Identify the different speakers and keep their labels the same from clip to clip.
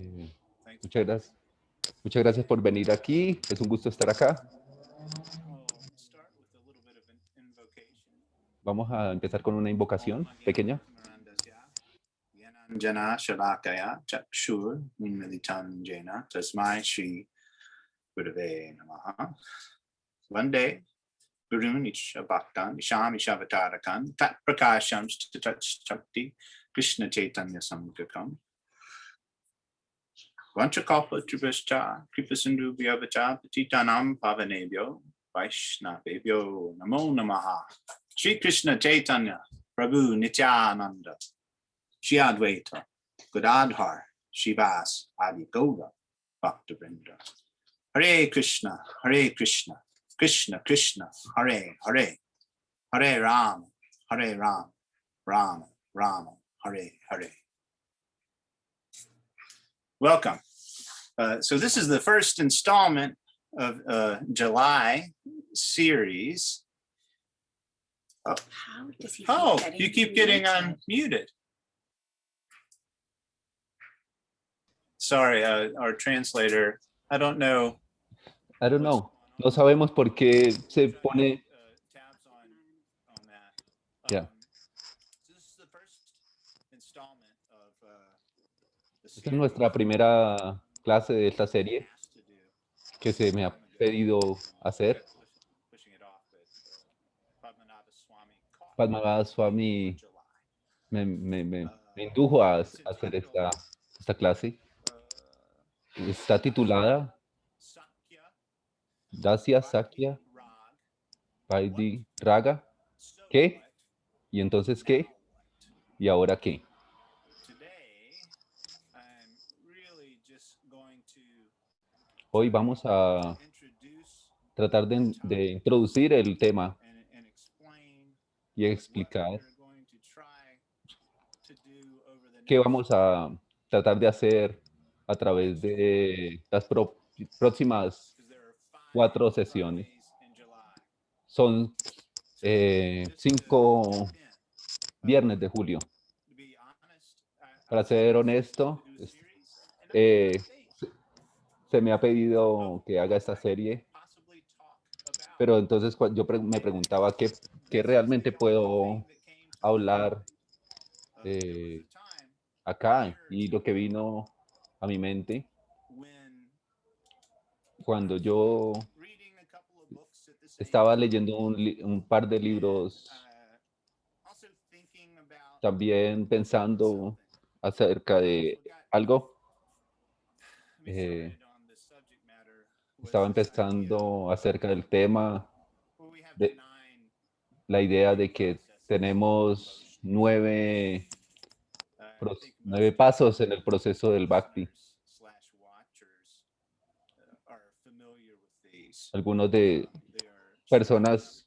Speaker 1: Eh, muchas gracias. Muchas gracias por venir aquí. Es un gusto estar acá. Vamos a empezar con una invocación pequeña.
Speaker 2: Jana Shalakaya Chakshur Militan Jena Tasmai Shri Gurave Namaha. Vande Gurun Isha Bhaktan Isham Ishavatarakan Tat Prakasham Tat Shakti Krishna Chaitanya Samgakam Vanchakalpa Tribhascha Kripa Sindhu Vyavacha Patitanam Pavanebhyo Vaishnavebhyo Namo Namaha. Shri Krishna Chaitanya Prabhu Nityananda Shri Advaita Gadadhar Shivas Adi Gaura Bhaktivinoda. Hare Krishna, Krishna Krishna, Hare Hare, Hare Rama, Rama Rama, Hare Hare. Welcome. So this is the first installment of July series.
Speaker 3: How does he
Speaker 2: you keep getting unmuted. Sorry, our translator, I don't know.
Speaker 1: No sabemos por qué se pone. Yeah. Esta es nuestra primera clase de esta serie que se me ha pedido hacer. Padmanabha Swami me indujo a hacer esta clase. Está titulada Dasya Sakya Vaidhi Raga. ¿Qué? ¿Y entonces qué? ¿Y ahora qué? Hoy vamos a tratar de introducir el tema y explicar qué vamos a tratar de hacer a través de las próximas 4 sesiones. Son 5 viernes de julio. Para ser honesto, se me ha pedido que haga esta serie, pero entonces yo me preguntaba qué realmente puedo hablar acá, y lo que vino a mi mente cuando yo estaba leyendo un par de libros, también pensando acerca de algo. Estaba empezando acerca del tema, de la idea de que tenemos 9 pasos en el proceso del Bhakti. Algunos de personas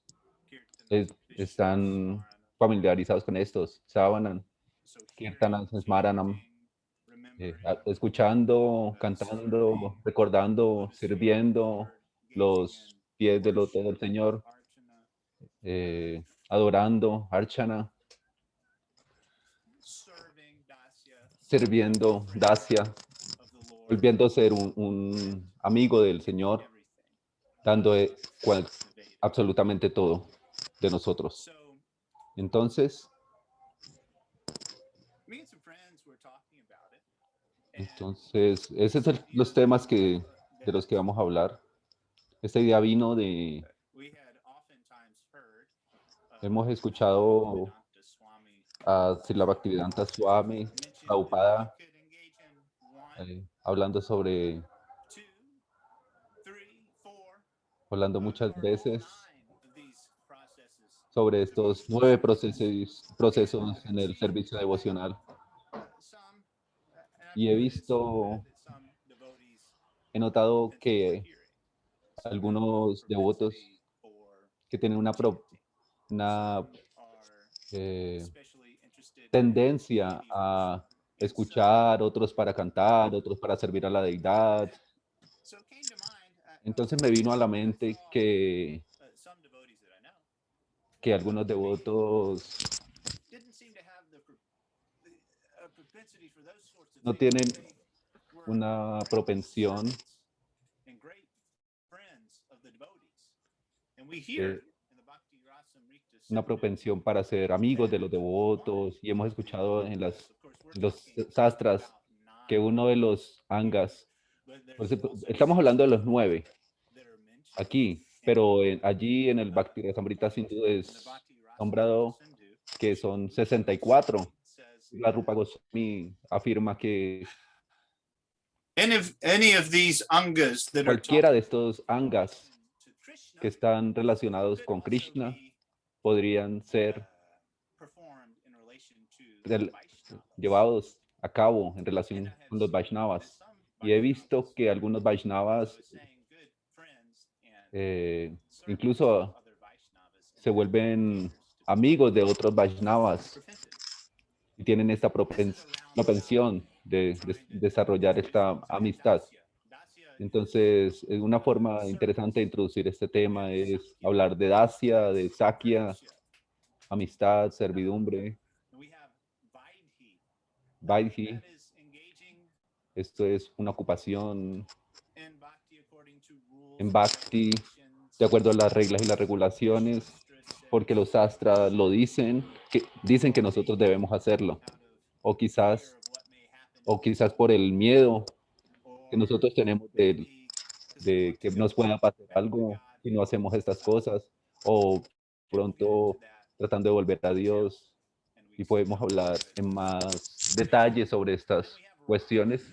Speaker 1: están familiarizados con estos: Savanam, Kirtanam, Smaranam, escuchando, cantando, recordando, sirviendo los pies del loto del Señor, adorando, Archana, sirviendo, Dasya, volviendo a ser un amigo del Señor, dando absolutamente todo de nosotros. Entonces, esos son los temas de los que vamos a hablar. Esta idea vino de... Hemos escuchado a Srila Bhaktivedanta Swami Prabhupada hablando muchas veces sobre estos 9 procesos en el servicio devocional. Y he notado que algunos devotos que tienen una tendencia a escuchar, otros para cantar, otros para servir a la deidad. Entonces me vino a la mente que algunos devotos no tienen una propensión
Speaker 2: and great friends of the devotees. And we hear in the Bhakti Rasamrita
Speaker 1: una
Speaker 2: Sindhu,
Speaker 1: propensión para ser amigos de los devotos y hemos escuchado en los sastras que uno de los angas, por ejemplo, estamos hablando de los 9 aquí, pero allí en el Bhakti Rasamrita Sindhu es nombrado que son 64. La Rupa Goswami afirma que
Speaker 2: any of these angas that are
Speaker 1: cualquiera de estos angas que están relacionados con Krishna podrían ser llevados a cabo en relación con los Vaishnavas. Y he visto que algunos Vaishnavas incluso se vuelven amigos de otros Vaishnavas y tienen esta propensión de desarrollar esta amistad. Entonces, una forma interesante de introducir este tema es hablar de Dasya, de Sakya, amistad, servidumbre. Vaidhi, esto es una ocupación en Bhakti, de acuerdo a las reglas y las regulaciones, porque los astras lo dicen que nosotros debemos hacerlo. O quizás por el miedo que nosotros tenemos de que nos pueda pasar algo si no hacemos estas cosas, o pronto tratando de volver a Dios, y podemos hablar en más detalle sobre estas cuestiones.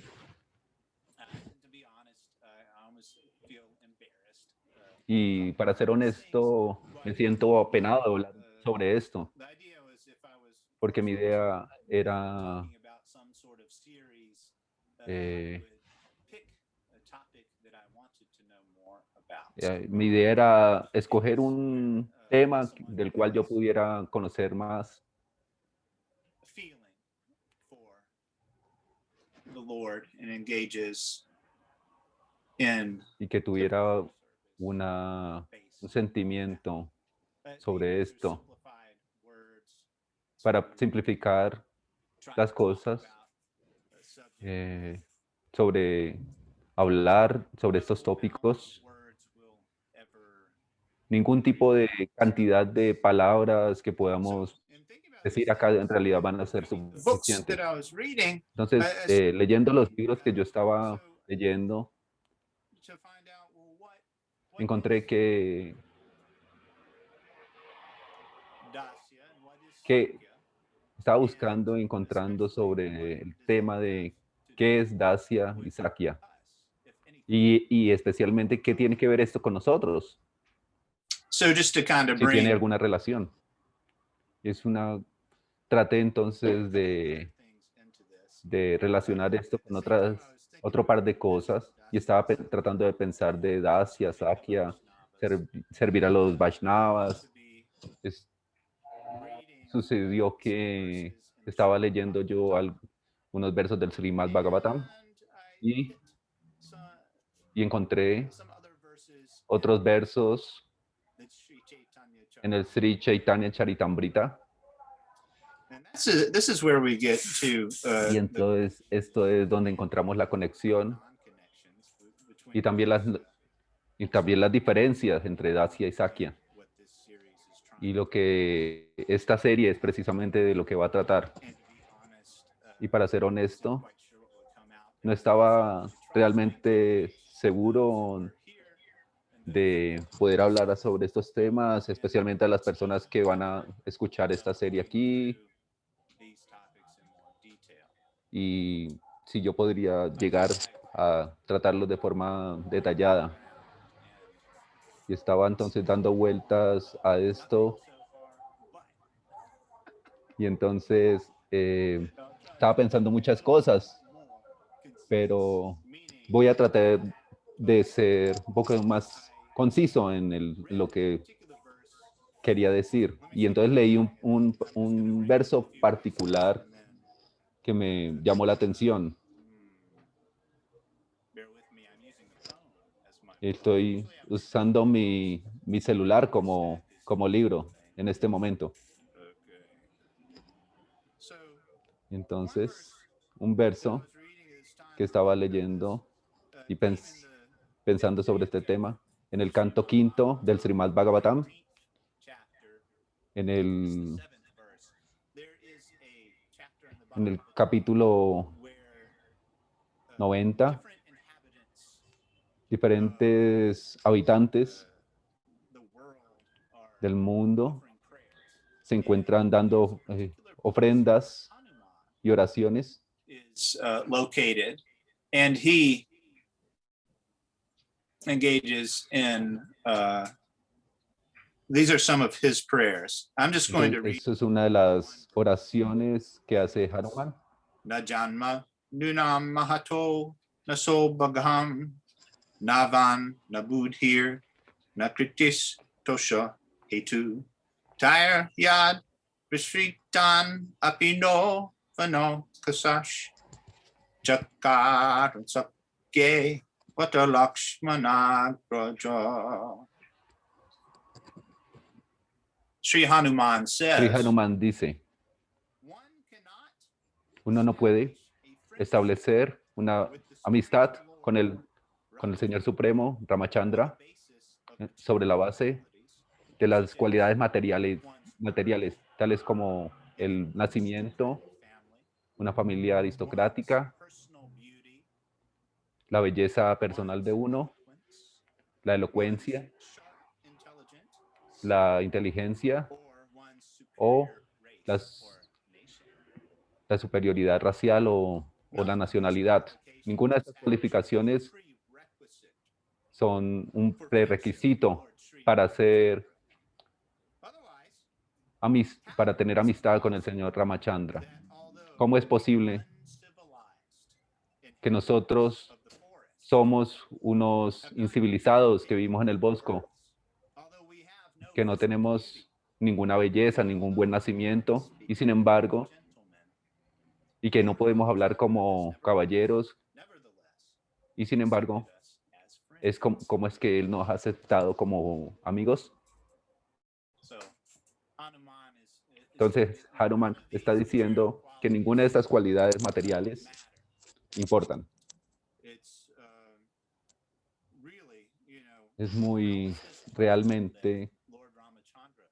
Speaker 1: Y para ser honesto, me siento apenado de hablar sobre esto, porque mi idea era escoger un tema del cual yo pudiera conocer más. Y que tuviera un sentimiento sobre esto para simplificar las cosas, sobre hablar sobre estos tópicos. Ningún tipo de cantidad de palabras que podamos decir acá en realidad van a ser suficientes. Entonces, leyendo los libros que yo estaba leyendo, encontré que estaba buscando y encontrando sobre el tema de qué es Dasya y Sakya. Y especialmente qué tiene que ver esto con nosotros.
Speaker 2: So just to kind of
Speaker 1: Si tiene
Speaker 2: bring
Speaker 1: alguna relación. Traté entonces de relacionar esto con otro par de cosas y estaba tratando de pensar de Dasya, Sakya, servir a los Vaishnavas. Sucedió que estaba leyendo yo unos versos del Srimad Bhagavatam y encontré otros versos en el Sri Chaitanya Charitamrita.
Speaker 2: This is where we get to
Speaker 1: Y entonces esto es donde encontramos la conexión y también las diferencias entre Dasya y Sakya. Y lo que esta serie es precisamente de lo que va a tratar. Y para ser honesto, no estaba realmente seguro de poder hablar sobre estos temas, especialmente a las personas que van a escuchar esta serie aquí. Y si yo podría llegar a tratarlos de forma detallada. Y estaba entonces dando vueltas a esto. Y entonces estaba pensando muchas cosas, pero voy a tratar de ser un poco más conciso en lo que quería decir. Y entonces leí un verso particular que me llamó la atención. Estoy usando mi celular como libro en este momento. Entonces, un verso que estaba leyendo y pensando sobre este tema, en el canto quinto del Srimad Bhagavatam, en el capítulo 90, diferentes habitantes del mundo se encuentran dando ofrendas y oraciones.
Speaker 2: Is located, and he engages in. These are some of his prayers. I'm just going to read.
Speaker 1: Eso es una de las oraciones que hace Hanuman.
Speaker 2: Na janma nunam mahato naso bagham navan nabudhir nakritis tosha hetu tire yad restrictan apino vano kasash chakar sakye vata lakshmana raja. Sri Hanuman
Speaker 1: Sri
Speaker 2: says,
Speaker 1: Hanuman dice,
Speaker 2: one cannot
Speaker 1: uno no puede establecer una amistad con el Señor Supremo, Ramachandra, sobre la base de las cualidades materiales, tales como el nacimiento, una familia aristocrática, la belleza personal de uno, la elocuencia, la inteligencia o la superioridad racial o la nacionalidad. Ninguna de estas cualificaciones son un prerequisito para para tener amistad con el señor Ramachandra. ¿Cómo es posible que nosotros somos unos incivilizados que vivimos en el bosque, que no tenemos ninguna belleza, ningún buen nacimiento, y sin embargo, y que no podemos hablar como caballeros, y sin embargo, ¿cómo es que él nos ha aceptado como amigos? Entonces, Hanuman está diciendo que ninguna de estas cualidades materiales importan. Es muy realmente,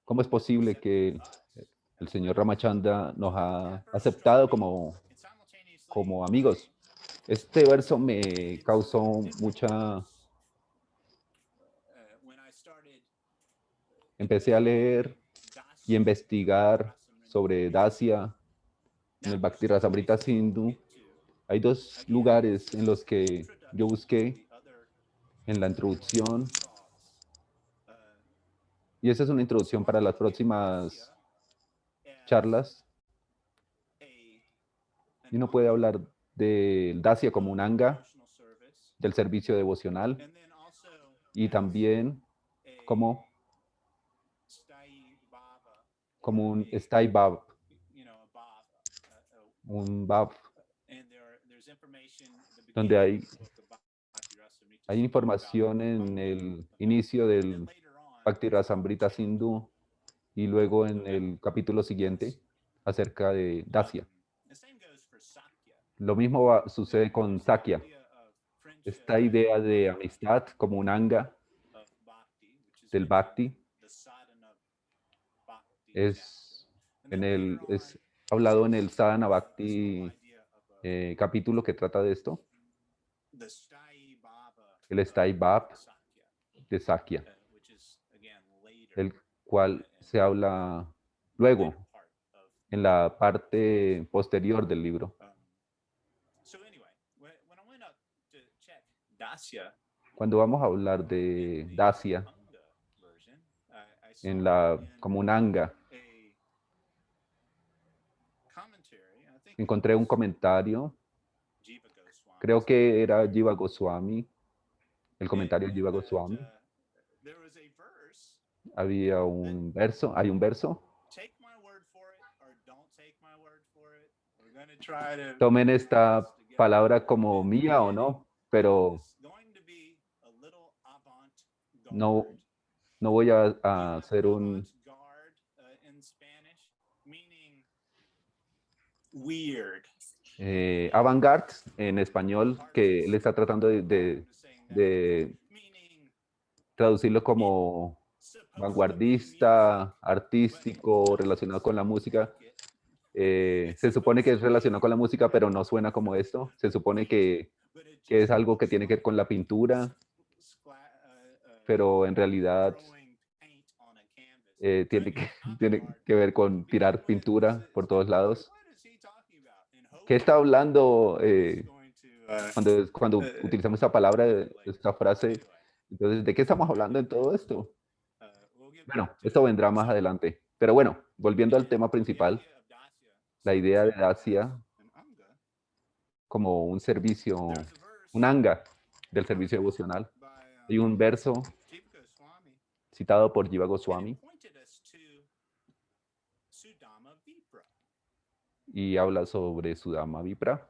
Speaker 1: ¿cómo es posible que el señor Ramachandra nos ha aceptado como amigos? Este verso me causó mucha... Empecé a leer y investigar sobre Dacia en el Bhakti Rasamrita Sindhu. Hay dos lugares en los que yo busqué en la introducción, y esa es una introducción para las próximas charlas. Y uno puede hablar de Dacia como un anga, del servicio devocional, y también como un Stai Bab, un Bab, donde hay información en el inicio del Bhakti Rasamrita Sindhu y luego en el capítulo siguiente acerca de Dacia. Lo mismo sucede con Sakya. Esta idea de amistad como un anga del Bhakti es hablado en el Sadhana Bhakti capítulo que trata de esto, el Stai Bab de Sakya, el cual se habla luego en la parte posterior del libro. Cuando vamos a hablar de Dacia como un anga, encontré un comentario, creo que era Jiva Goswami, el comentario de Jiva Goswami. Hay un verso. Tomen esta palabra como mía o no, pero no voy a hacer un...
Speaker 2: Weird.
Speaker 1: avant-garde en español, que él está tratando de traducirlo como vanguardista, artístico, relacionado con la música. Se supone que es relacionado con la música, pero no suena como esto. Se supone que es algo que tiene que ver con la pintura, pero en realidad tiene que, tiene que ver con tirar pintura por todos lados. ¿Qué está hablando cuando utilizamos esta palabra, esta frase? Entonces, ¿de qué estamos hablando en todo esto? Bueno, esto vendrá más adelante. Pero bueno, volviendo al tema principal, la idea de Dacia como un servicio, un anga del servicio devocional. Hay un verso citado por Jiva Goswami y habla sobre Sudama Vipra.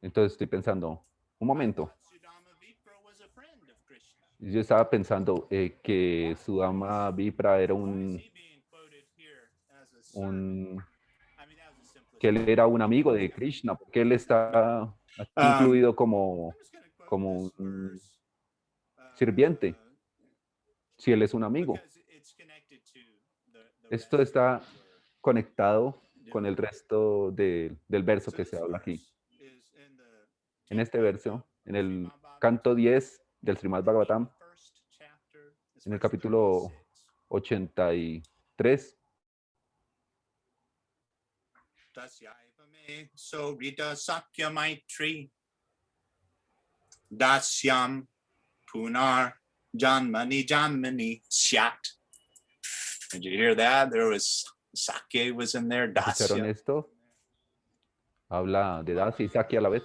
Speaker 1: Entonces estoy pensando, un momento, yo estaba pensando que Sudama Vipra era que él era un amigo de Krishna, porque él está aquí incluido como un sirviente, si él es un amigo. Esto está conectado con el resto del verso que se habla aquí. En este verso, en el canto 10 del Srimad Bhagavatam, en el capítulo 83,
Speaker 2: Dasyam Punar Janmani Janmani Syat. Did you hear that? There was Sake was in there.
Speaker 1: ¿escucharon
Speaker 2: Dasya.
Speaker 1: esto? Habla de Dasya y Sakya a la vez.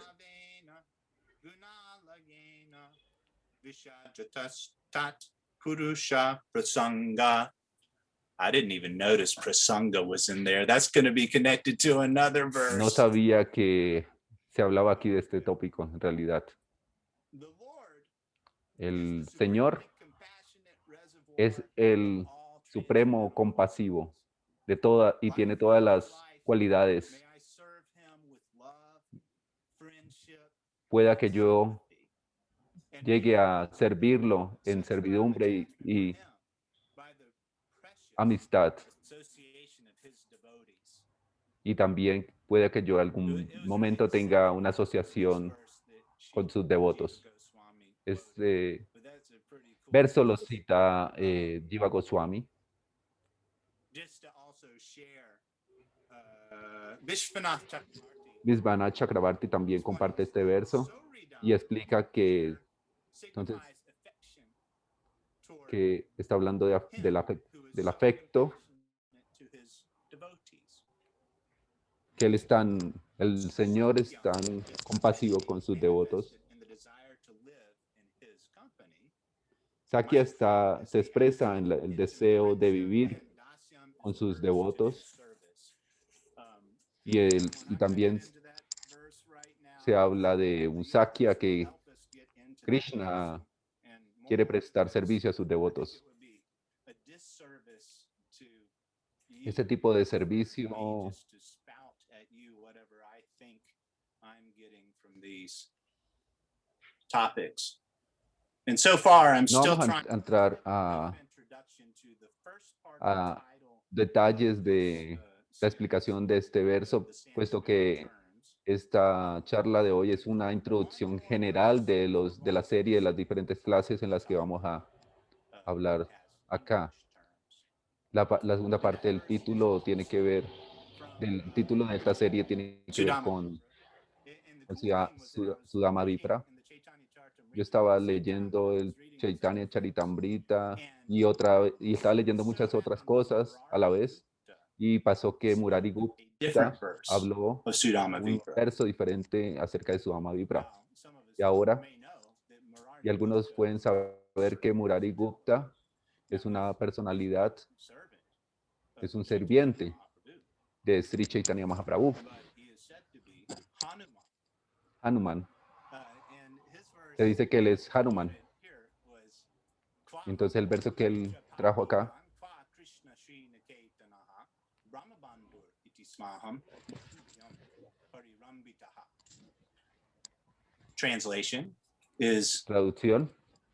Speaker 2: Tat Purusha Prasanga. I didn't even notice Prasanga was in there. That's going to be connected to another verse.
Speaker 1: No sabía que se hablaba aquí de este tópico, en realidad. El Señor es el supremo compasivo de toda y tiene todas las cualidades. Pueda que yo llegue a servirlo en servidumbre y amistad. Y también puede que yo algún momento tenga una asociación con sus devotos. Este verso lo cita Jiva Goswami. Vishwanath Chakrabarti también comparte este verso y explica que entonces que está hablando del afecto, que el Señor es tan compasivo con sus devotos. Sakya se expresa en el deseo de vivir con sus devotos y también se habla de un Sakya que Krishna quiere prestar servicio a sus devotos. Este tipo de servicio no vamos a entrar a detalles de la explicación de este verso, puesto que esta charla de hoy es una introducción general de la serie de las diferentes clases en las que vamos a hablar acá. La segunda parte del título del título de esta serie tiene que ver con Sudama Vipra. Yo estaba leyendo el Chaitanya Charitamrita y estaba leyendo muchas otras cosas a la vez. Y pasó que Murari Gupta habló un verso diferente acerca de Sudama Vipra. Y ahora, y algunos pueden saber que Murari Gupta es una personalidad, es un serviente de Sri Chaitanya Mahaprabhu, Hanuman. Se dice que él es Hanuman. Entonces el verso que él trajo acá
Speaker 2: Smaham, Parirambitaha. Translation is,
Speaker 1: Traducción,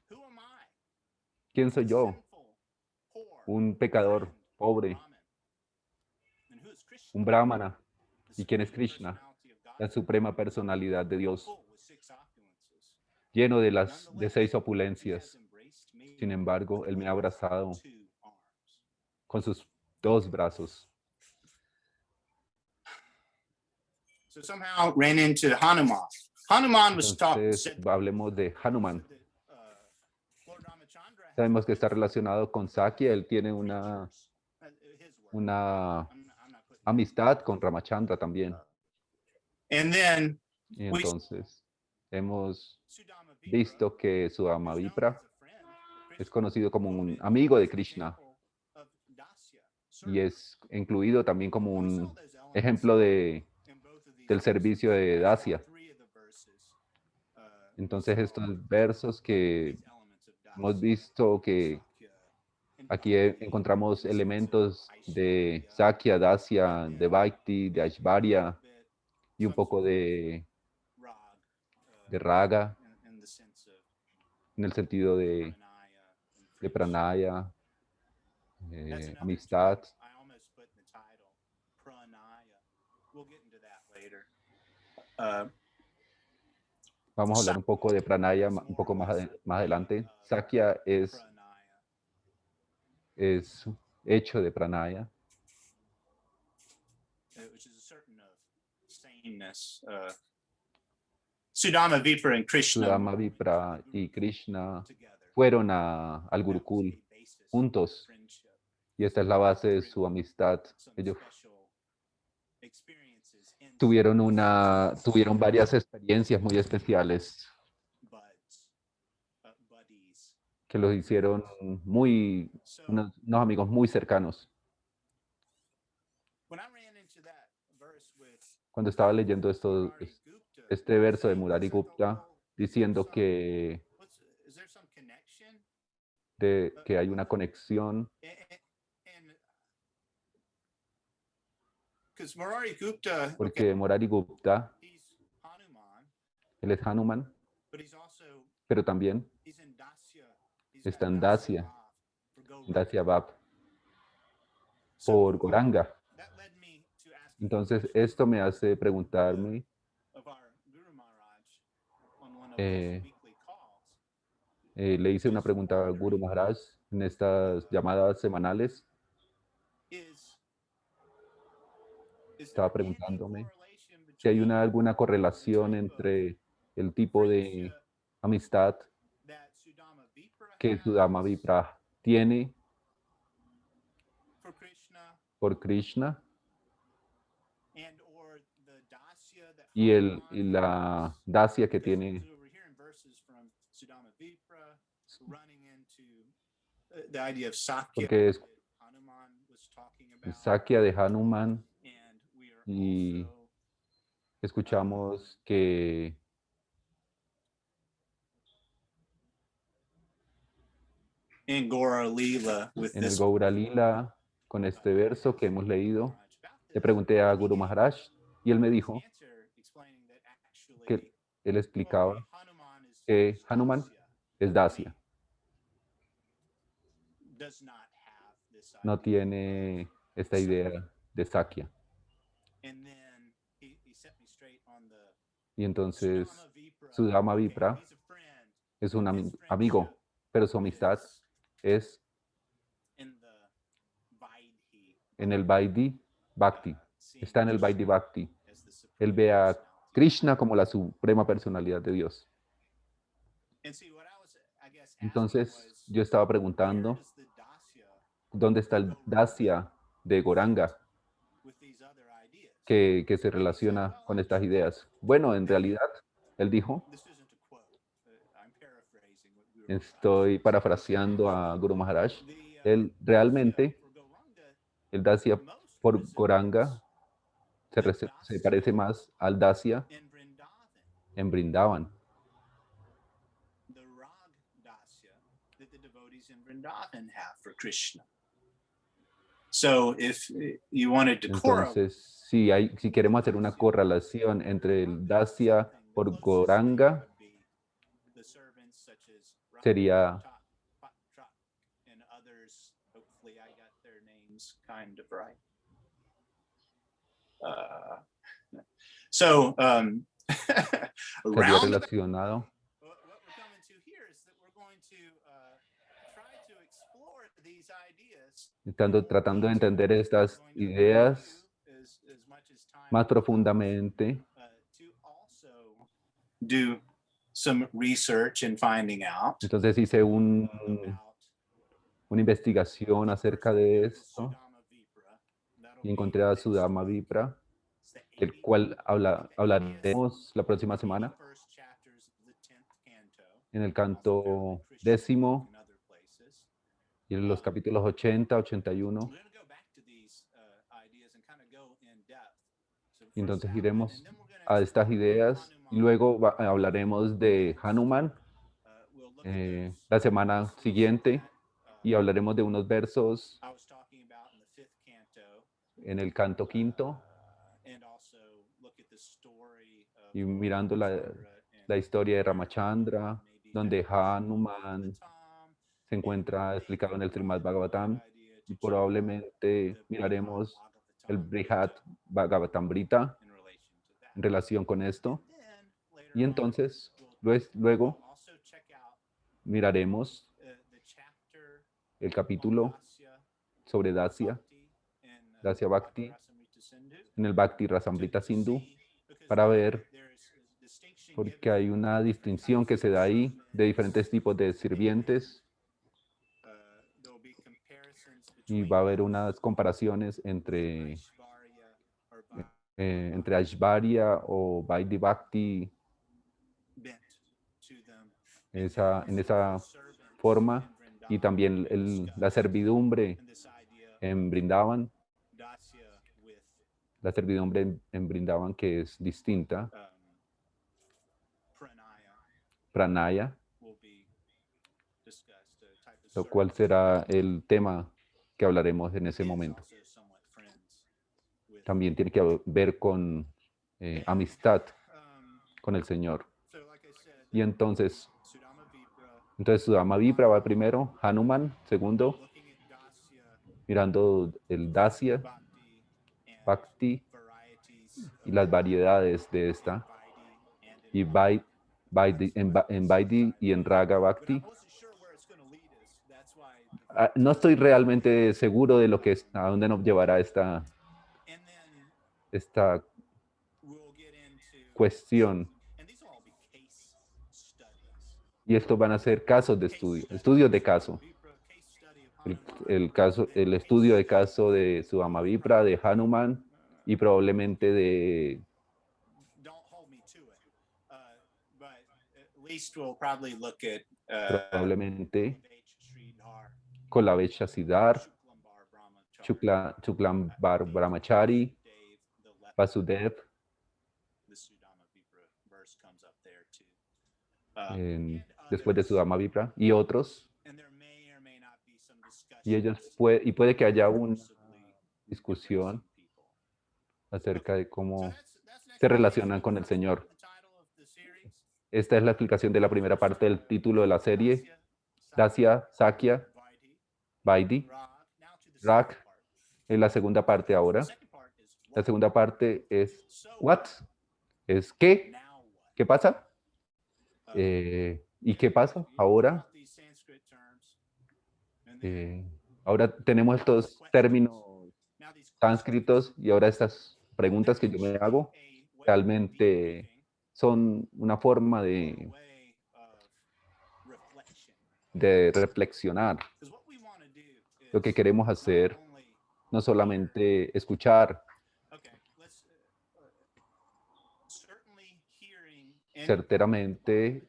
Speaker 2: who am I?
Speaker 1: ¿quién soy yo?
Speaker 2: Sinful, poor,
Speaker 1: Un pecador,
Speaker 2: friend,
Speaker 1: pobre,
Speaker 2: Brahmin. And who is Krishna?
Speaker 1: un brahmana.
Speaker 2: The
Speaker 1: ¿Y quién es
Speaker 2: supreme
Speaker 1: Krishna?
Speaker 2: personality of
Speaker 1: La
Speaker 2: Godhead,
Speaker 1: suprema personalidad de Dios,
Speaker 2: full with 6 opulences.
Speaker 1: lleno de
Speaker 2: Nonetheless,
Speaker 1: 6
Speaker 2: he
Speaker 1: opulencias.
Speaker 2: has embraced me
Speaker 1: Sin embargo,
Speaker 2: with
Speaker 1: Él me ha
Speaker 2: both
Speaker 1: abrazado
Speaker 2: 2 arms.
Speaker 1: con sus 2 brazos.
Speaker 2: So somehow ran into Hanuman. Hanuman was
Speaker 1: Entonces,
Speaker 2: said
Speaker 1: hablemos de Hanuman.
Speaker 2: that Lord Ramachandra had
Speaker 1: Sabemos que está relacionado con Sakya. Él tiene una
Speaker 2: his word.
Speaker 1: una
Speaker 2: I'm not putting
Speaker 1: amistad con Ramachandra también.
Speaker 2: And then
Speaker 1: Y entonces hemos
Speaker 2: Sudama Vipra
Speaker 1: visto que
Speaker 2: is
Speaker 1: Sudama
Speaker 2: known
Speaker 1: Vipra
Speaker 2: as a friend of Krishna,
Speaker 1: es conocido como un
Speaker 2: quoted
Speaker 1: amigo de
Speaker 2: as an
Speaker 1: Krishna
Speaker 2: example of dasya
Speaker 1: y
Speaker 2: service.
Speaker 1: es incluido también como
Speaker 2: And we saw
Speaker 1: un
Speaker 2: those elements
Speaker 1: ejemplo
Speaker 2: in both of these
Speaker 1: del servicio de
Speaker 2: verses.
Speaker 1: Dacia.
Speaker 2: All 3 of the verses, we
Speaker 1: Entonces
Speaker 2: saw
Speaker 1: estos versos que
Speaker 2: these elements of
Speaker 1: hemos
Speaker 2: dasya,
Speaker 1: visto que
Speaker 2: Sakya, and
Speaker 1: aquí
Speaker 2: Bhakti,
Speaker 1: encontramos
Speaker 2: in the sense of
Speaker 1: elementos de
Speaker 2: Aishwarya,
Speaker 1: Sakya, Dacia,
Speaker 2: and
Speaker 1: de Bhakti, de Aishvarya
Speaker 2: bit,
Speaker 1: y un
Speaker 2: some
Speaker 1: poco
Speaker 2: sort of
Speaker 1: de
Speaker 2: rag,
Speaker 1: Raga
Speaker 2: in the sense of
Speaker 1: en el sentido
Speaker 2: pranaya and
Speaker 1: de
Speaker 2: friendship.
Speaker 1: pranaya,
Speaker 2: That's another
Speaker 1: amistad.
Speaker 2: term I almost put in the title, pranaya. We'll get into that later.
Speaker 1: Vamos a hablar un poco de pranaya un poco más adelante. Sakya
Speaker 2: Pranaya.
Speaker 1: es hecho de pranaya,
Speaker 2: Which is a certain of saneness. Sudama Vipra and Krishna
Speaker 1: Sudama Vipra y Krishna
Speaker 2: together.
Speaker 1: fueron al
Speaker 2: That was
Speaker 1: Gurukul
Speaker 2: a basis
Speaker 1: juntos
Speaker 2: for friendship.
Speaker 1: y esta es la base de su amistad.
Speaker 2: Some
Speaker 1: Ellos
Speaker 2: special experiences in
Speaker 1: tuvieron varias experiencias muy especiales
Speaker 2: buddies.
Speaker 1: que los hicieron
Speaker 2: So
Speaker 1: unos amigos muy cercanos.
Speaker 2: when I ran into that verse with
Speaker 1: Cuando estaba leyendo
Speaker 2: Murari Gupta,
Speaker 1: este verso de
Speaker 2: saying
Speaker 1: Murari
Speaker 2: this, I thought,
Speaker 1: Gupta
Speaker 2: well,
Speaker 1: diciendo que
Speaker 2: is there some connection?
Speaker 1: que hay una conexión,
Speaker 2: And because Murari Gupta,
Speaker 1: porque Murari Gupta,
Speaker 2: he's Hanuman,
Speaker 1: él es Hanuman,
Speaker 2: but he's also
Speaker 1: pero también
Speaker 2: he's in Dasya. He's
Speaker 1: está
Speaker 2: got
Speaker 1: en Dacia,
Speaker 2: Bhav for Gauranga.
Speaker 1: Dacia Bab,
Speaker 2: So
Speaker 1: por Goranga.
Speaker 2: that led me to ask
Speaker 1: Entonces, esto me hace preguntarme,
Speaker 2: of our Guru Maharaj on one of
Speaker 1: Eh,
Speaker 2: his weekly calls.
Speaker 1: le hice una pregunta a Guru Maharaj en estas llamadas semanales.
Speaker 2: Is
Speaker 1: Estaba
Speaker 2: there any
Speaker 1: preguntándome
Speaker 2: correlation
Speaker 1: si hay
Speaker 2: between
Speaker 1: alguna correlación
Speaker 2: the type of
Speaker 1: entre el tipo de
Speaker 2: friendship
Speaker 1: amistad
Speaker 2: that Sudama Vipra
Speaker 1: que Sudama
Speaker 2: has
Speaker 1: Vipra tiene
Speaker 2: for Krishna
Speaker 1: por Krishna
Speaker 2: and or the Dasya that
Speaker 1: y
Speaker 2: Hanuman
Speaker 1: la
Speaker 2: has?
Speaker 1: Dacia que
Speaker 2: Because
Speaker 1: tiene,
Speaker 2: we're hearing verses from Sudama Vipra running into the idea of Sakya
Speaker 1: porque es
Speaker 2: that Hanuman was talking about,
Speaker 1: Sakya de Hanuman
Speaker 2: and we are
Speaker 1: y
Speaker 2: also
Speaker 1: escuchamos que
Speaker 2: in Gora Lila with
Speaker 1: en el
Speaker 2: this.
Speaker 1: Gaura Lila, con este verso que hemos leído, le pregunté a Guru Maharaj y él me dijo que él explicaba que Hanuman es Dacia, no tiene esta idea de Sakya. Y entonces Sudama Vipra es un amigo, pero su amistad es en el Vaidhi Bhakti, está en el Vaidhi Bhakti. Él ve a Krishna como la suprema personalidad de Dios. Entonces yo estaba preguntando, ¿dónde está el Dacia de Goranga que se relaciona con estas ideas? Bueno, en realidad, él dijo, estoy parafraseando a Guru Maharaj, él realmente, el Dacia por Goranga se parece más al Dacia en Brindavan.
Speaker 2: The Rag Dasya that the devotees in Vrindavan have for Krishna. So if you wanted to correlate,
Speaker 1: Entonces, si queremos hacer una correlación entre el Dacia por Goranga, sería
Speaker 2: and others, hopefully I got their names kind of right. So
Speaker 1: sería
Speaker 2: around
Speaker 1: relacionado.
Speaker 2: what we're coming to here is that we're going to try to explore these ideas
Speaker 1: Tratando de entender estas ideas
Speaker 2: as much as time
Speaker 1: más profundamente,
Speaker 2: to also do some research and finding out
Speaker 1: entonces hice
Speaker 2: about
Speaker 1: una investigación acerca de esto
Speaker 2: Sudama Vipra. That'll
Speaker 1: y
Speaker 2: be
Speaker 1: encontré a
Speaker 2: next
Speaker 1: Sudama
Speaker 2: week.
Speaker 1: Vipra,
Speaker 2: It's the
Speaker 1: del
Speaker 2: 80th
Speaker 1: cual hablaremos la próxima semana
Speaker 2: 81st chapters of the 10th canto.
Speaker 1: en el
Speaker 2: Also found
Speaker 1: canto
Speaker 2: in Christian
Speaker 1: décimo
Speaker 2: and other places.
Speaker 1: y en los capítulos 80, 81.
Speaker 2: We're going to go back to these ideas and kind of go in depth. So
Speaker 1: Y
Speaker 2: first
Speaker 1: entonces
Speaker 2: that one,
Speaker 1: iremos
Speaker 2: and then we're going
Speaker 1: a
Speaker 2: to
Speaker 1: estas
Speaker 2: explore
Speaker 1: ideas y
Speaker 2: Hanuman.
Speaker 1: luego hablaremos de Hanuman
Speaker 2: We'll look at those
Speaker 1: la semana
Speaker 2: verses
Speaker 1: siguiente
Speaker 2: that,
Speaker 1: y hablaremos de unos versos
Speaker 2: I was talking about in the 5th canto.
Speaker 1: en el canto quinto
Speaker 2: And also look at the story of
Speaker 1: y mirando la historia de Ramachandra, donde Hanuman se encuentra explicado en el Srimad Bhagavatam y probablemente miraremos el Brihad Bhagavatamrita en relación con esto. Y entonces, luego miraremos el capítulo sobre Dasya, Dasya Bhakti, en el Bhakti Rasamrita Sindhu, para ver, porque hay una distinción que se da ahí de diferentes tipos de sirvientes y va a haber unas comparaciones entre Aishvarya o Vaidhi Bhakti en esa forma y también la servidumbre en Brindavan, la servidumbre en Brindavan que es distinta, Pranaya, lo cual será el tema que hablaremos en ese momento. También tiene que ver con amistad con el Señor. Y entonces Sudama Vipra va primero, Hanuman segundo, mirando el Dasya, Bhakti y las variedades de esta, y en Vaidhi y en Raga Bhakti. No estoy realmente seguro de a dónde nos llevará esta cuestión. Y estos van a ser casos de estudio, estudios de caso. El estudio de caso de Sudama Vipra, de Hanuman y probablemente de Kolavecha Siddhar, Shuklambar Brahmachari, Vasudev, después de Sudama Vipra, y otros. Y puede que haya una discusión acerca de cómo se relacionan con el Señor. Esta es la explicación de la primera parte del título de la serie, Dasya, Sakya, Vaidhi, Rag. En la segunda parte ahora. La segunda parte es what, es qué, qué pasa, y qué pasa ahora. Ahora tenemos estos términos sánscritos y ahora estas preguntas que yo me hago realmente son una forma de reflexionar. Lo que queremos hacer no solamente escuchar, certeramente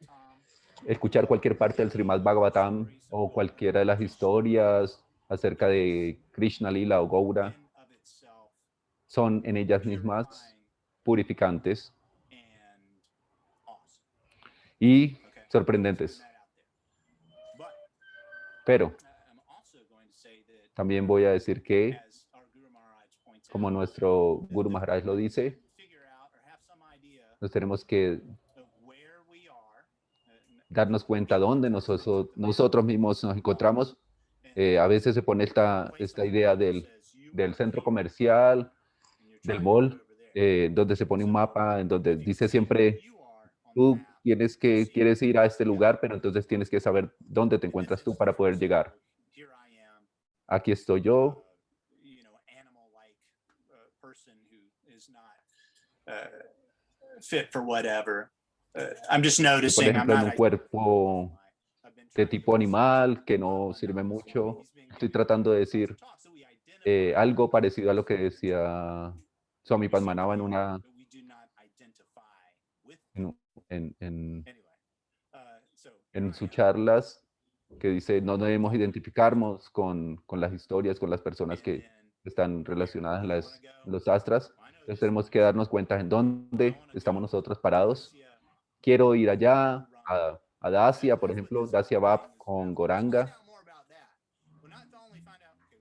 Speaker 1: escuchar cualquier parte del Srimad Bhagavatam o cualquiera de las historias acerca de Krishna Lila o Gaura son en ellas mismas purificantes y sorprendentes. Pero también voy a decir que como nuestro Guru Maharaj lo dice, nos tenemos que darnos cuenta dónde nosotros mismos nos encontramos. A veces se pone esta idea del centro comercial, del mall, donde se pone un mapa, en donde dice siempre, tú quieres ir a este lugar, pero entonces tienes que saber dónde te encuentras tú para poder llegar. Aquí estoy yo.
Speaker 2: Fit for whatever. I'm just
Speaker 1: Y, por
Speaker 2: noticing. I'm
Speaker 1: ejemplo, en
Speaker 2: not.
Speaker 1: un cuerpo de tipo animal que no sirve mucho. Estoy tratando de decir algo parecido a lo que decía Swami Padmanabha en, en, en, en sus charlas, que dice, no debemos identificarnos con las historias, con las personas que están relacionadas en los astras. Entonces tenemos que darnos cuenta en dónde estamos nosotros parados. Quiero ir allá, a Dacia, por ejemplo. Dacia va con Goranga.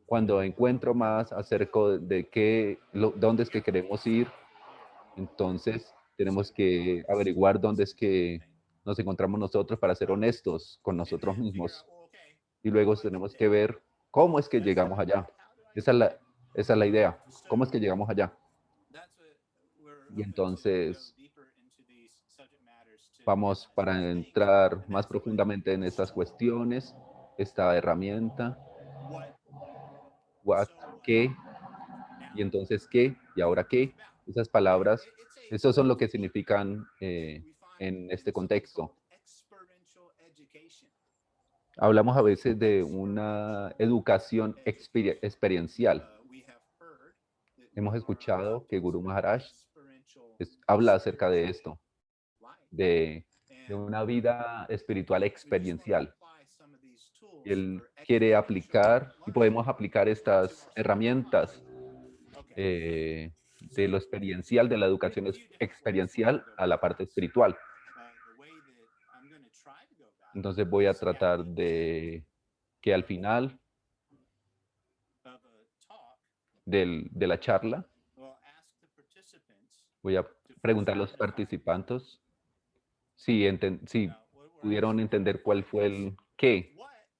Speaker 1: Cuando encuentro más acerca de dónde es que queremos ir, entonces tenemos que averiguar dónde es que nos encontramos nosotros para ser honestos con nosotros mismos. Y luego tenemos que ver cómo es que llegamos allá. Esa es la idea. ¿Cómo es que llegamos allá? Y entonces vamos para entrar más profundamente en estas cuestiones, esta herramienta, what, qué, y entonces qué, y ahora qué. Esas palabras, eso son lo que significan en este contexto. Hablamos a veces de una educación experiencial. Hemos escuchado que Guru Maharaj habla acerca de esto, de una vida espiritual experiencial. Y él quiere aplicar, y podemos aplicar estas herramientas de lo experiencial, de la educación experiencial a la parte espiritual. Entonces voy a tratar de que al final de la charla voy a preguntar a los participantes si pudieron entender cuál fue el qué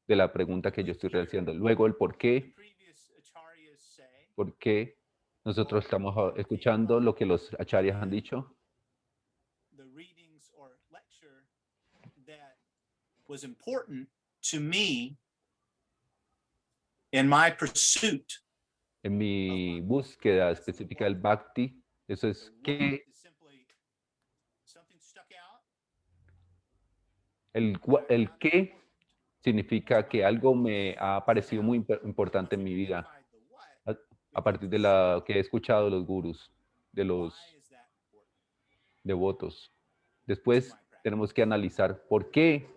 Speaker 1: de la pregunta que yo estoy realizando. Luego el por qué nosotros estamos escuchando lo que los acharyas han dicho.
Speaker 2: Was important to me in my pursuit.
Speaker 1: En mi búsqueda específica del bhakti, eso es que el qué significa que algo me ha parecido muy importante en mi vida a partir de la que he escuchado de los gurús, de los devotos. Después tenemos que analizar por qué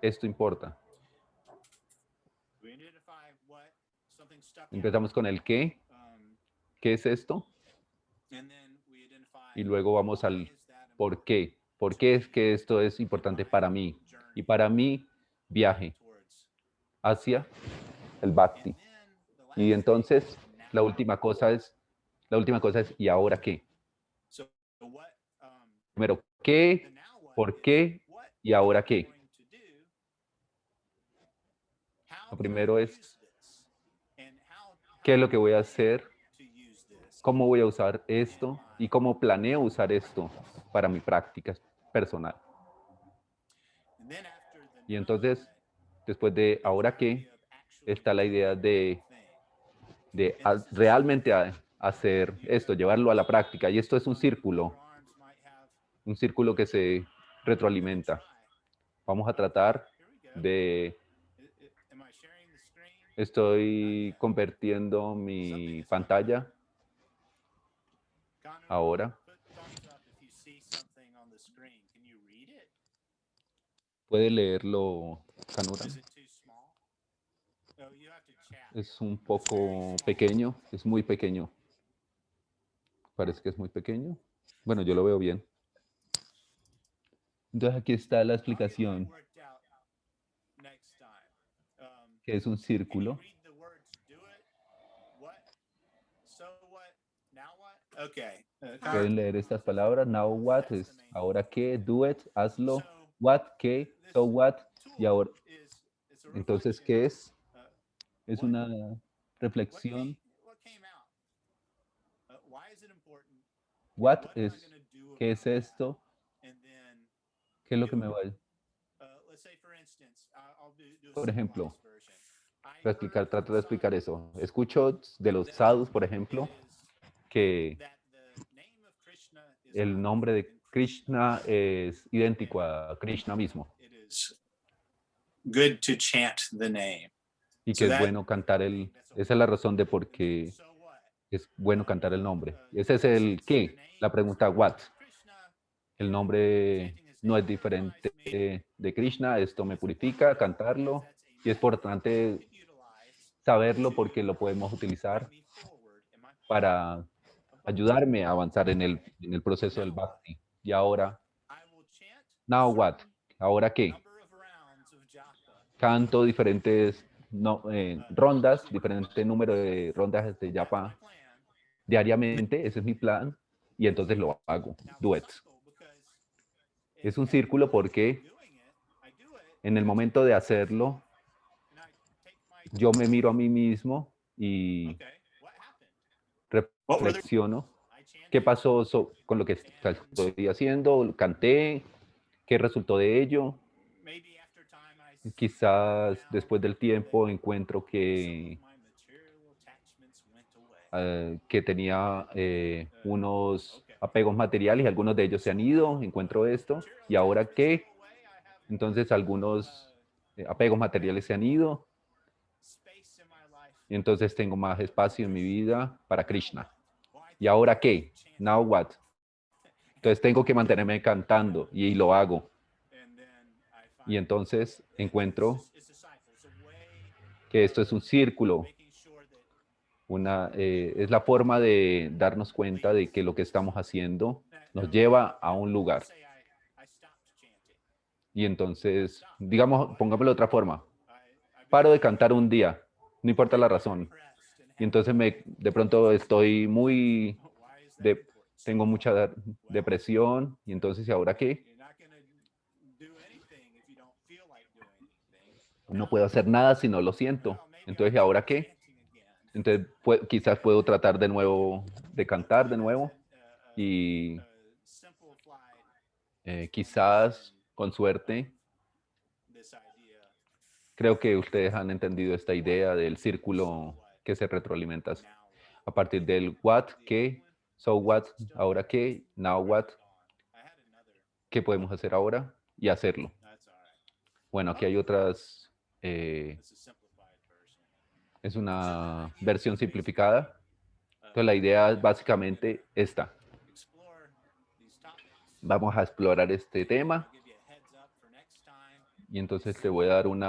Speaker 1: esto importa. Empezamos con el qué es esto, y luego vamos al por qué. ¿Por qué es que esto es importante para mí? Y para mi viaje hacia el bhakti. Y entonces la última cosa es, ¿y ahora qué? Primero, ¿qué? ¿Por qué? ¿Y ahora qué? Lo primero es, ¿qué es lo que voy a hacer? ¿Cómo voy a usar esto? ¿Y cómo planeo usar esto para mi práctica personal? Y entonces, después de ahora qué, está la idea de realmente hacer esto, llevarlo a la práctica. Y esto es un círculo que se retroalimenta. Vamos a tratar de... Estoy convirtiendo mi pantalla ahora. ¿Puede leerlo, Kanura? Es un poco pequeño, es muy pequeño. Parece que es muy pequeño. Bueno, yo lo veo bien. Entonces aquí está la explicación, que es un círculo.
Speaker 2: Okay.
Speaker 1: Pueden leer estas palabras. Now what es ahora qué, do it, hazlo. What, qué, so what, y ahora. Entonces, ¿qué es? Es una reflexión. What es, ¿qué es esto? ¿Qué es lo que me va a... Por ejemplo, para explicar, trato de explicar eso. Escucho de los sadhus, por ejemplo, que el nombre de Krishna es idéntico a Krishna mismo
Speaker 2: Good to chant the name.
Speaker 1: y que
Speaker 2: So
Speaker 1: es
Speaker 2: that-
Speaker 1: bueno cantar el... Esa es la razón de por qué es bueno cantar el nombre. Ese es el qué, la pregunta what. El nombre no es diferente de Krishna, esto me purifica, cantarlo, y es importante saberlo porque lo podemos utilizar para ayudarme a avanzar en el proceso del bhakti. Y ahora, now what? ¿Ahora qué? Canto diferentes rondas, diferente número de rondas de japa diariamente, ese es mi plan, y entonces lo hago, do it. Es un círculo porque en el momento de hacerlo, yo me miro a mí mismo y reflexiono qué pasó con lo que estoy haciendo, canté, qué resultó de ello. Quizás después del tiempo encuentro que tenía unos apegos materiales y algunos de ellos se han ido, encuentro esto, y ahora qué, entonces algunos apegos materiales se han ido, y entonces tengo más espacio en mi vida para Krishna. ¿Y ahora qué? Now what? Entonces tengo que mantenerme cantando y lo hago. Y entonces encuentro que esto es un círculo, es la forma de darnos cuenta de que lo que estamos haciendo nos lleva a un lugar. Y entonces, digamos, pongámoslo de otra forma, paro de cantar un día, no importa la razón. Y entonces de pronto estoy tengo mucha depresión, y entonces, ¿y ahora qué? No puedo hacer nada si no lo siento. Entonces, ¿y ahora qué? Entonces, quizás puedo tratar de nuevo de cantar de nuevo y quizás, con suerte, creo que ustedes han entendido esta idea del círculo que se retroalimenta a partir del what, qué, so what, ahora qué, now what, qué podemos hacer ahora y hacerlo. Bueno, aquí hay otras, es una versión simplificada. Entonces la idea es básicamente esta. Vamos a explorar este tema y entonces te voy a dar un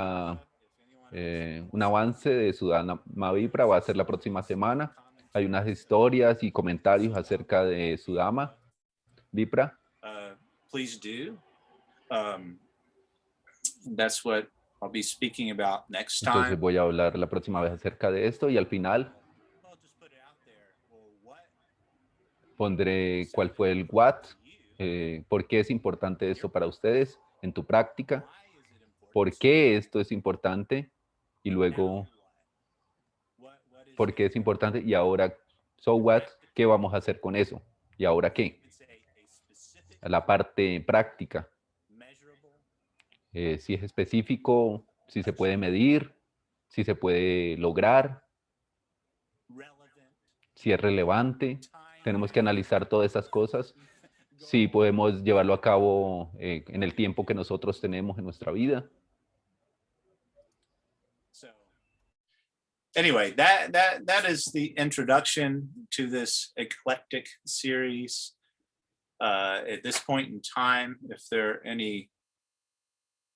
Speaker 1: avance de Sudama Vipra, va a ser la próxima semana. Hay unas historias y comentarios acerca de Sudama Vipra.
Speaker 2: Please do. That's what I'll be speaking about next
Speaker 1: Entonces
Speaker 2: time.
Speaker 1: voy a hablar la próxima vez acerca de esto y al final pondré cuál fue el what, por qué es importante esto para ustedes en tu práctica, por qué esto es importante y luego por qué es importante y ahora, so what, qué vamos a hacer con eso y ahora qué. La parte práctica, si es específico, si se puede medir, si se puede lograr, si es relevante. Tenemos que analizar todas esas cosas, si podemos llevarlo a cabo en el tiempo que nosotros tenemos en nuestra vida.
Speaker 2: Anyway, that is the introduction to this eclectic series. At this point in time, if there are any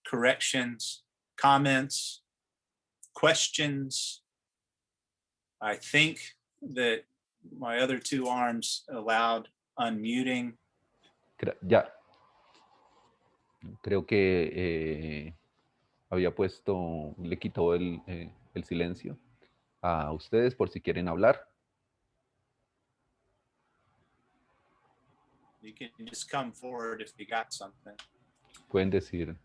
Speaker 2: corrections, comments, questions, I think that my other two arms allowed unmuting.
Speaker 1: Ya. Creo que había puesto, le quitó el silencio a ustedes por si quieren hablar.
Speaker 2: You can just come forward if you got something.
Speaker 1: Pueden decir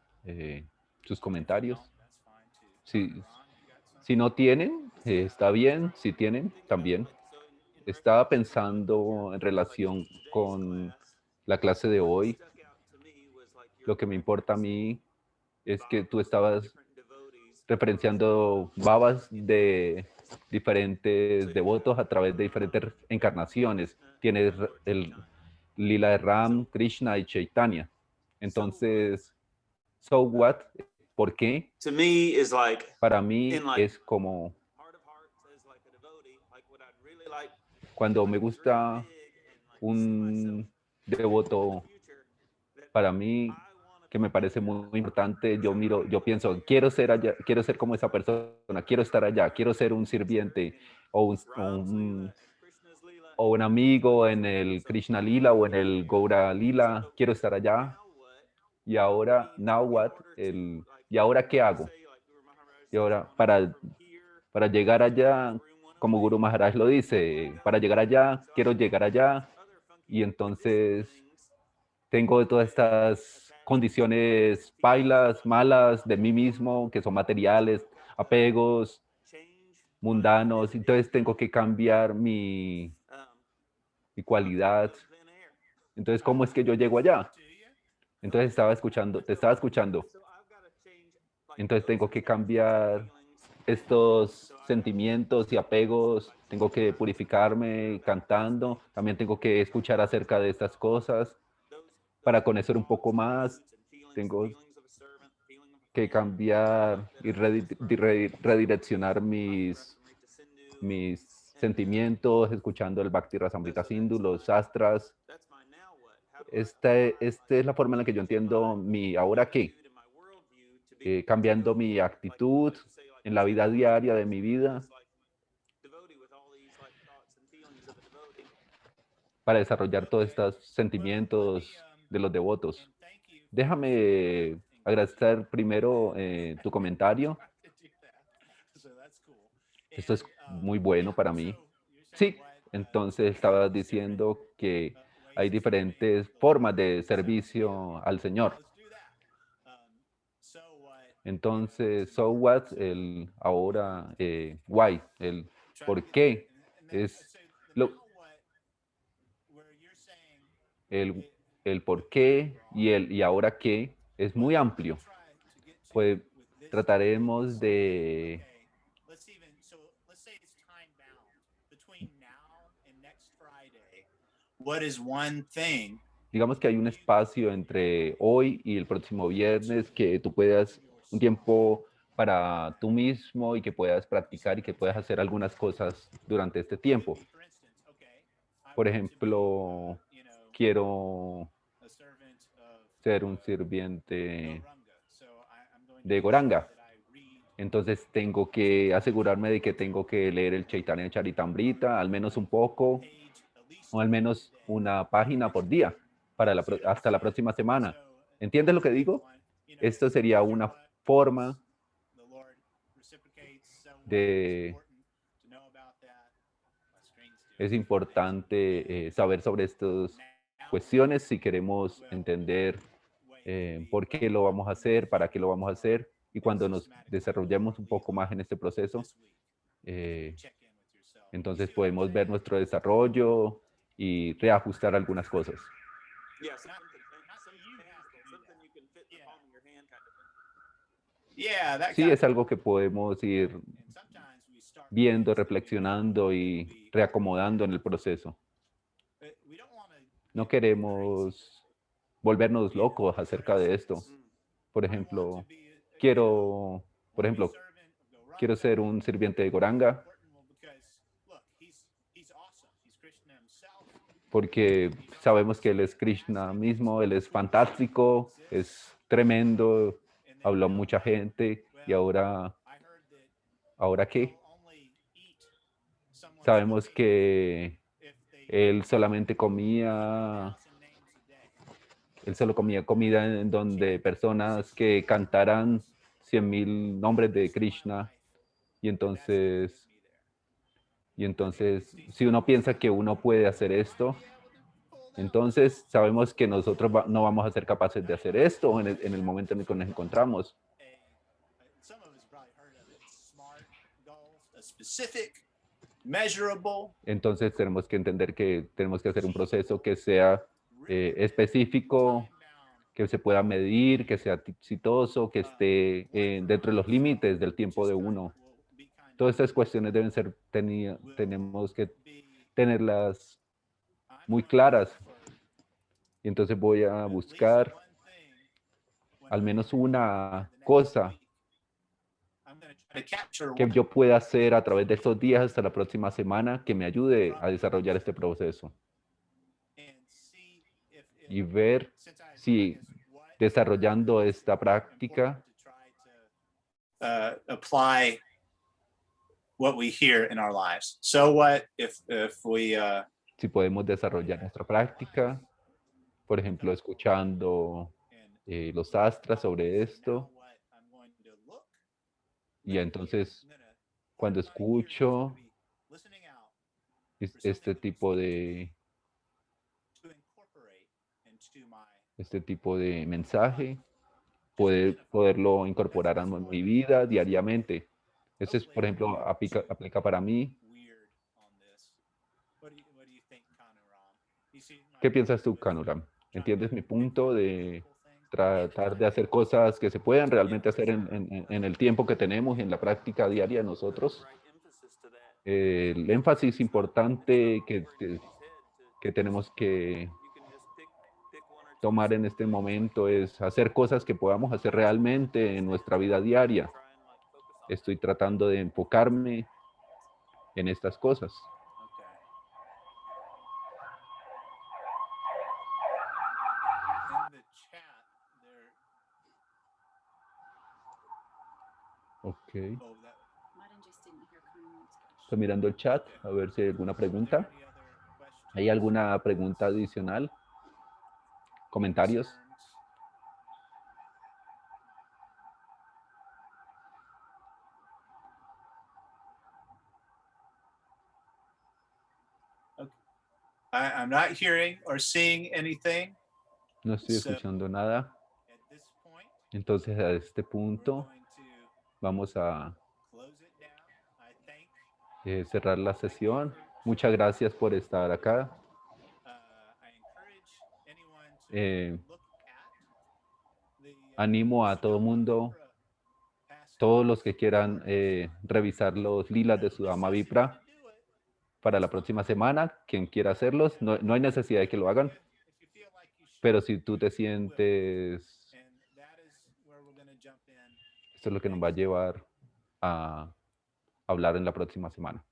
Speaker 1: sus comentarios.
Speaker 2: That's fine too.
Speaker 1: Si,
Speaker 2: Ron, you got something?
Speaker 1: si no tienen, está bien. Si tienen, también. Estaba pensando en relación con la clase de hoy. Lo que me importa a mí es que tú estabas referenciando babas de diferentes devotos a través de diferentes encarnaciones. Tienes el lila de Ram, Krishna y Chaitanya. Entonces, so what? ¿Por qué?
Speaker 4: To me is like
Speaker 1: Para mí
Speaker 4: in like
Speaker 1: es como
Speaker 4: heart of hearts as like a devotee, like what I'd really like
Speaker 1: cuando me gusta un devoto, para mí que me parece muy importante, yo miro, yo pienso, quiero ser allá, quiero ser como esa persona, quiero estar allá, quiero ser un sirviente o un amigo en el Krishna Lila o en el Gaura Lila, quiero estar allá. Y ahora, now what? ¿Y ahora qué hago? Y ahora, para llegar allá, como Guru Maharaj lo dice, para llegar allá, quiero llegar allá. Y entonces tengo todas estas condiciones pailas, malas de mí mismo, que son materiales, apegos mundanos. Entonces tengo que cambiar mi cualidad. Entonces, ¿cómo es que yo llego allá? Entonces estaba escuchando, te estaba escuchando. Entonces tengo que cambiar estos sentimientos y apegos, tengo que purificarme cantando, también tengo que escuchar acerca de estas cosas para conocer un poco más, tengo que cambiar y redireccionar mis sentimientos, escuchando el Bhakti Rasamrita Sindhu, los Shastras. Esta es la forma en la que yo entiendo mi ahora qué. Cambiando mi actitud en la vida diaria de mi vida para desarrollar todos estos sentimientos de los devotos. Déjame agradecer primero tu comentario. Esto es muy bueno para mí. Sí, entonces estaba diciendo que hay diferentes formas de servicio al Señor. Entonces, so what, el ahora, why, el por qué, es el, el por qué y el y ahora qué es muy amplio. Pues trataremos de,
Speaker 2: What is one thing
Speaker 1: digamos que hay un espacio entre hoy y el próximo viernes que tú puedas, un tiempo para tú mismo y que puedas practicar y que puedas hacer algunas cosas durante este tiempo. Por ejemplo, quiero ser un sirviente de Goranga. Entonces tengo que asegurarme de que tengo que leer el Chaitanya Charitamrita, al menos un poco, o al menos una página por día, hasta la próxima semana. ¿Entiendes lo que digo? Esto sería una forma de... Es importante saber sobre estas cuestiones si queremos entender por qué lo vamos a hacer, para qué lo vamos a hacer. Y cuando nos desarrollemos un poco más en este proceso, entonces podemos ver nuestro desarrollo y reajustar algunas cosas. Sí, es algo que podemos ir viendo, reflexionando y reacomodando en el proceso. No queremos volvernos locos acerca de esto. Por ejemplo, quiero ser un sirviente de Goranga porque sabemos que él es Krishna mismo, él es fantástico, es tremendo, habló a mucha gente y ahora ¿qué? Sabemos que él solamente comía, él solo comía comida en donde personas que cantaran 100,000 nombres de Krishna y entonces si uno piensa que uno puede hacer esto, Entonces sabemos que nosotros no vamos a ser capaces de hacer esto en el momento en el que nos encontramos.
Speaker 2: Some of us probably heard of it. SMART goals, a specific, measurable,
Speaker 1: Entonces tenemos que entender que tenemos que hacer un proceso que sea específico, que se pueda medir, que sea exitoso, que esté dentro de los límites del tiempo de uno. Todas estas cuestiones deben ser tenemos que tenerlas muy claras. Y entonces voy a buscar al menos una cosa que yo pueda hacer a través de estos días hasta la próxima semana que me ayude a desarrollar este proceso y ver si desarrollando esta práctica
Speaker 2: apply what we hear in our lives. So what if we
Speaker 1: si podemos desarrollar nuestra práctica, por ejemplo, escuchando los astras sobre esto, y entonces cuando escucho este tipo de mensaje, poderlo incorporar a mi vida diariamente. Ese es, por ejemplo, aplica para mí. ¿Qué piensas tú, Kanuram? ¿Entiendes mi punto de tratar de hacer cosas que se puedan realmente hacer en el tiempo que tenemos, en la práctica diaria de nosotros? El énfasis importante que tenemos que tomar en este momento es hacer cosas que podamos hacer realmente en nuestra vida diaria. Estoy tratando de enfocarme en estas cosas. Ok. Estoy mirando el chat a ver si hay alguna pregunta. ¿Hay alguna pregunta adicional? ¿Comentarios?
Speaker 2: I'm not hearing or seeing anything.
Speaker 1: No estoy escuchando nada. Entonces, a este punto, vamos a cerrar la sesión. Muchas gracias por estar acá. Animo a todo mundo, todos los que quieran revisar los lilas de Sudama Vipra para la próxima semana, quien quiera hacerlos, no hay necesidad de que lo hagan, pero si tú te sientes, esto es lo que nos va a llevar a hablar en la próxima semana.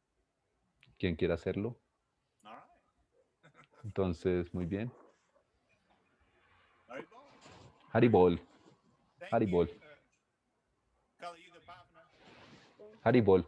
Speaker 1: ¿Quién quiere hacerlo? Entonces, muy bien. Haribol. Haribol. Haribol.